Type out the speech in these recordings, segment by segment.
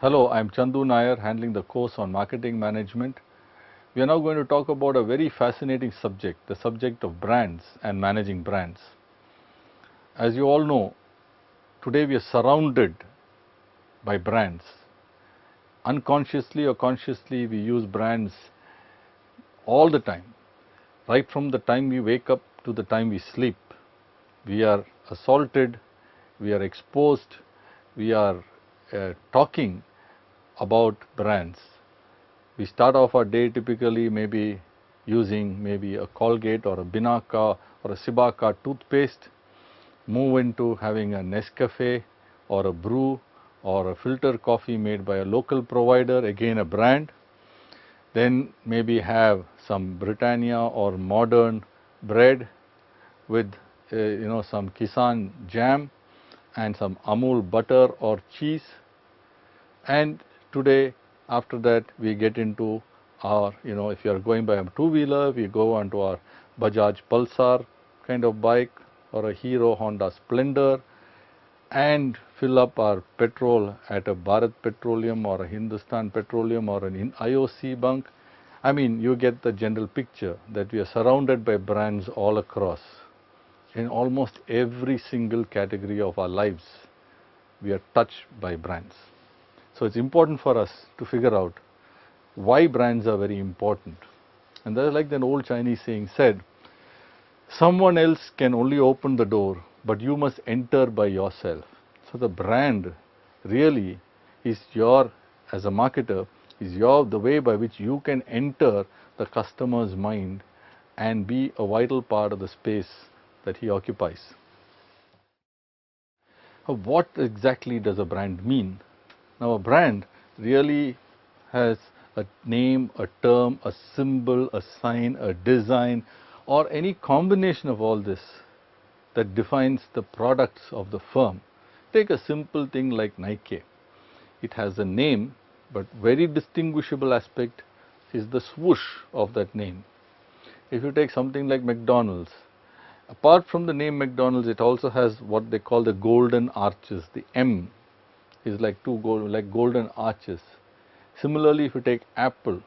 Hello, I am Chandu Nair, handling the course on marketing management. We are now going to talk about a very fascinating subject, the subject of brands and managing brands. As you all know, today we are surrounded by brands. Unconsciously or consciously, we use brands all the time, right from the time we wake up to the time we sleep. We are assaulted, we are exposed, we are talking about brands. We start off our day typically maybe using maybe a Colgate or a Binaca or a Cibaca toothpaste, move into having a Nescafe or a brew or a filter coffee made by a local provider, again a brand. Then maybe have some Britannia or modern bread with some Kisan jam and some Amul butter or cheese. And today, after that, we get into our, if you are going by a two-wheeler, we go onto our Bajaj Pulsar kind of bike or a Hero Honda Splendor and fill up our petrol at a Bharat Petroleum or a Hindustan Petroleum or an IOC bunk. I mean, you get the general picture that we are surrounded by brands all across. In almost every single category of our lives, we are touched by brands. So it's important for us to figure out why brands are very important. And that's like the old Chinese saying said, someone else can only open the door, but you must enter by yourself. So the brand really is as a marketer, is the way by which you can enter the customer's mind and be a vital part of the space that he occupies. What exactly does a brand mean? Now, a brand really has a name, a term, a symbol, a sign, a design, or any combination of all this that defines the products of the firm. Take a simple thing like Nike. It has a name, but very distinguishable aspect is the swoosh of that name. If you take something like McDonald's, apart from the name McDonald's, it also has what they call the golden arches. The M is like golden arches. Similarly, if you take Apple,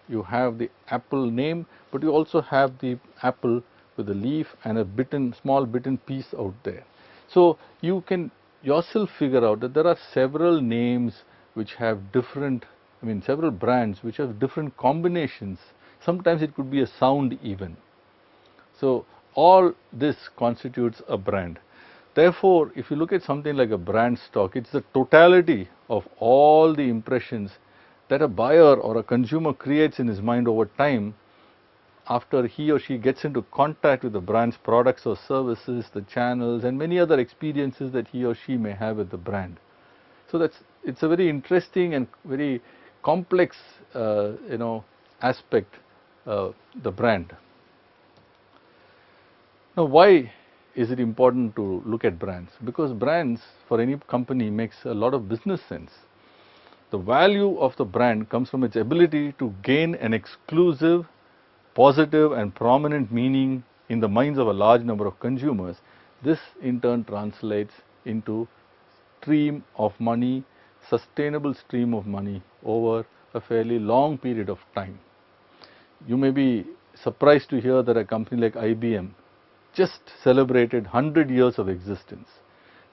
you have the Apple name, but you also have the apple with a leaf and a small bitten piece out there. So you can yourself figure out that there are several names which have several brands which have different combinations. Sometimes it could be a sound even. So all this constitutes a brand. Therefore, if you look at something like a brand stock, it's the totality of all the impressions that a buyer or a consumer creates in his mind over time after he or she gets into contact with the brand's products or services, the channels, and many other experiences that he or she may have with the brand. So it's a very interesting and very complex aspect, the brand. Now, why is it important to look at brands? Because brands for any company makes a lot of business sense. The value of the brand comes from its ability to gain an exclusive, positive and prominent meaning in the minds of a large number of consumers. This in turn translates into stream of money, sustainable stream of money over a fairly long period of time. You may be surprised to hear that a company like IBM just celebrated 100 years of existence.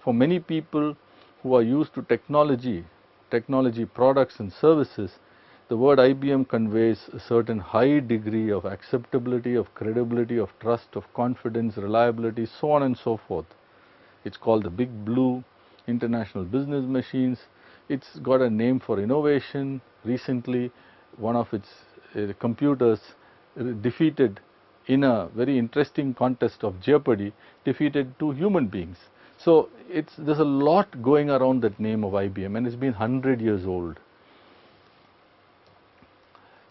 For many people who are used to technology products and services, the word IBM conveys a certain high degree of acceptability, of credibility, of trust, of confidence, reliability, so on and so forth. It's called the Big Blue, International Business Machines. It's got a name for innovation. Recently, one of its computers defeated, in a very interesting contest of Jeopardy, defeated two human beings. So there's a lot going around that name of IBM, and it's been 100 years old.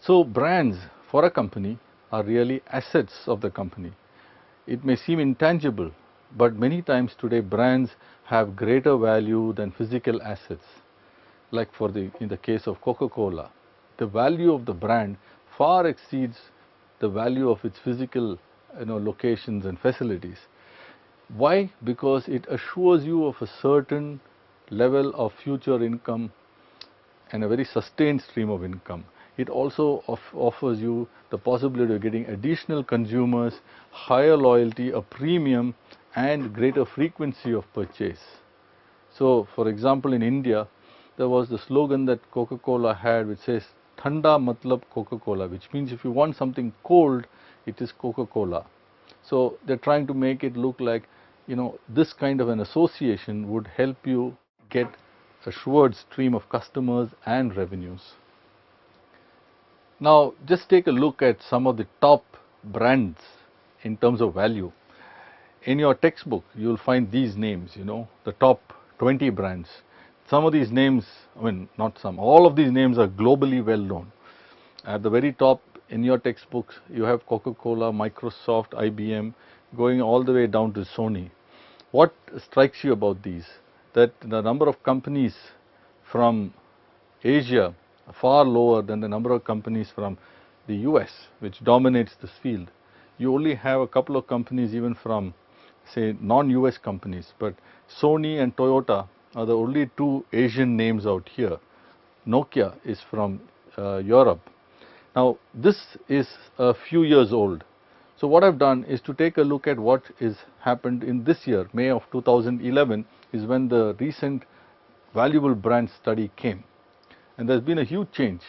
So brands for a company are really assets of the company. It may seem intangible, but many times today brands have greater value than physical assets. Like in the case of Coca-Cola, the value of the brand far exceeds the value of its physical locations and facilities. Why? Because it assures you of a certain level of future income, and a very sustained stream of income. It also offers you the possibility of getting additional consumers, higher loyalty, a premium, and greater frequency of purchase. So, for example, in India, there was the slogan that Coca-Cola had which says, Thanda matlab Coca-Cola, which means if you want something cold, it is Coca-Cola. So, they are trying to make it look like, this kind of an association would help you get a assured stream of customers and revenues. Now, just take a look at some of the top brands in terms of value. In your textbook, you will find these names, the top 20 brands. Some of these names, not some, all of these names are globally well known. At the very top in your textbooks, you have Coca-Cola, Microsoft, IBM, going all the way down to Sony. What strikes you about these? That the number of companies from Asia are far lower than the number of companies from the US, which dominates this field. You only have a couple of companies even from, say, non-US companies, but Sony and Toyota are the only two Asian names out here. Nokia is from Europe. Now, this is a few years old. So, what I have done is to take a look at what is happened in this year. May of 2011 is when the recent valuable brand study came, and there has been a huge change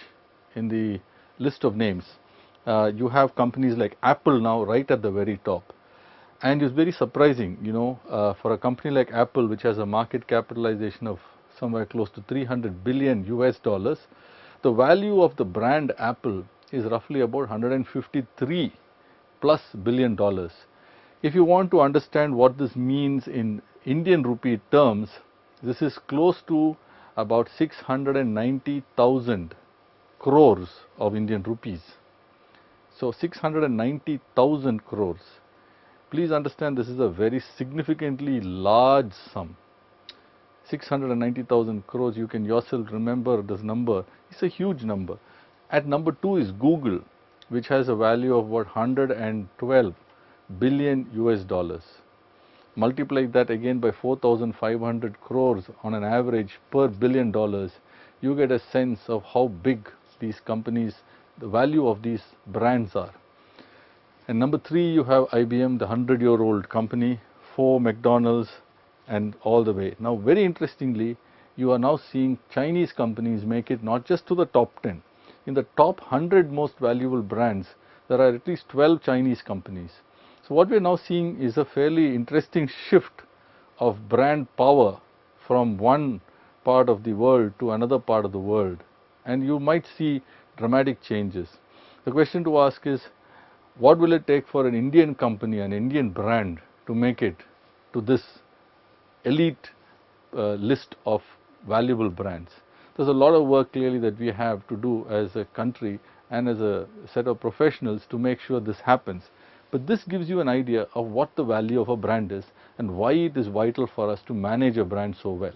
in the list of names. You have companies like Apple now right at the very top, and it's very surprising, for a company like Apple, which has a market capitalization of somewhere close to 300 billion US dollars, the value of the brand Apple is roughly about 153 plus billion dollars. If you want to understand what this means in Indian rupee terms, this is close to about 690,000 crores of Indian rupees. So 690,000 crores. Please understand, this is a very significantly large sum. 690,000 crores, you can yourself remember this number. It's a huge number. At number 2 is Google, which has a value of about 112 billion US dollars. Multiply that again by 4,500 crores on an average per billion dollars, you get a sense of how big these companies, the value of these brands are. And number 3, you have IBM, the 100-year-old company, 4 McDonald's, and all the way. Now, very interestingly, you are now seeing Chinese companies make it not just to the top 10. In the top 100 most valuable brands, there are at least 12 Chinese companies. So, what we are now seeing is a fairly interesting shift of brand power from one part of the world to another part of the world, and you might see dramatic changes. The question to ask is, what will it take for an Indian company, an Indian brand, to make it to this elite list of valuable brands? There's a lot of work clearly that we have to do as a country and as a set of professionals to make sure this happens. But this gives you an idea of what the value of a brand is and why it is vital for us to manage a brand so well.